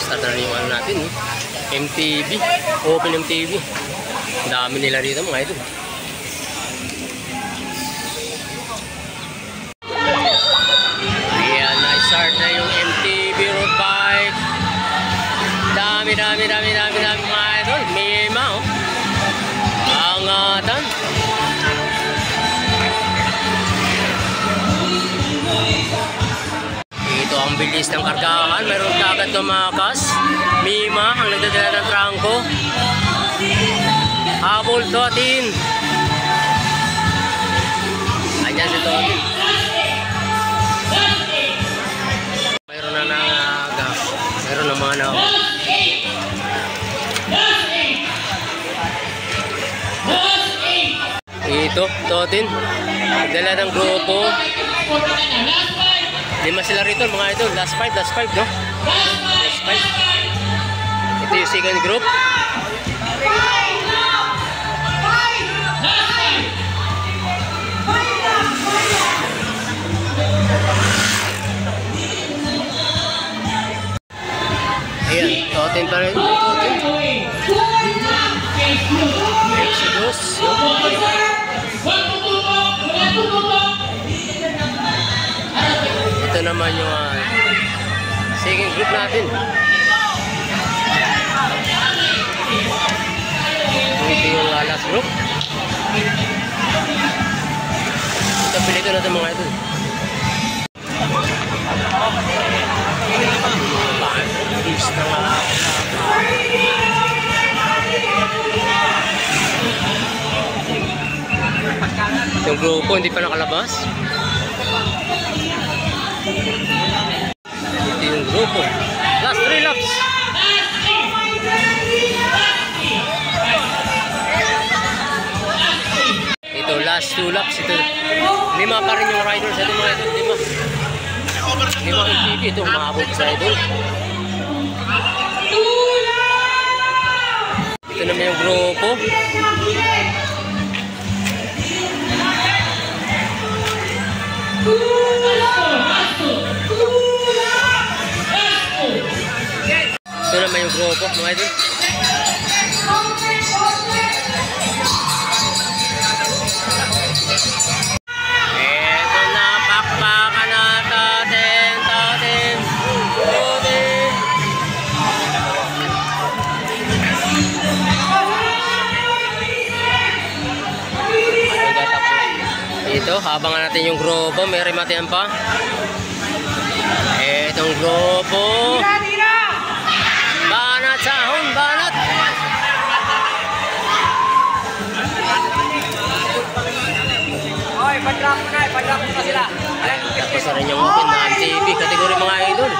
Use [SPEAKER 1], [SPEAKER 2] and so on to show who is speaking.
[SPEAKER 1] Start na rin yung ano natin, MTV, Open MTV. Dami nila dito mga idol. Ayan, na-start na yung MTV road bike. Dami mga idol. Mima, oh. Angatan. Ito ang bilis ng kargahan. Mayroon kagad tumakas. Mima ang nagdadala ng trangko. Habol Totin. Ayan si Totin. Mayroon na nagagas. Mayroon na mga naw. Ito, Totin. Nagdala ng grupo. 5 sila rito mga idol. Last 5, no? Last 5. Ito yung second group. Ayan, Totin pa rin. Totin. Exodus. Ito naman yung second group natin. Ito yung last group. Ito pilito natin mga idol. Yung grupo hindi pa nakalabas. Ito yung grupo. Last 3 laps. Ito last 2 laps. Ito 5 pa rin yung riders. Ito mga idol, 5 MTV. Ito maabot sa idol. Ito naman yung grupo. Ito naman yung grupo mga idol. Ito na, pakpakan na Totin. Ito, habangan natin yung grupo. May rematian pa. Itong grupo. Banat sahon, banat.
[SPEAKER 2] Oy, padrak mo na sila.
[SPEAKER 1] Tapos na rin yung open na MTV kategori mga idol.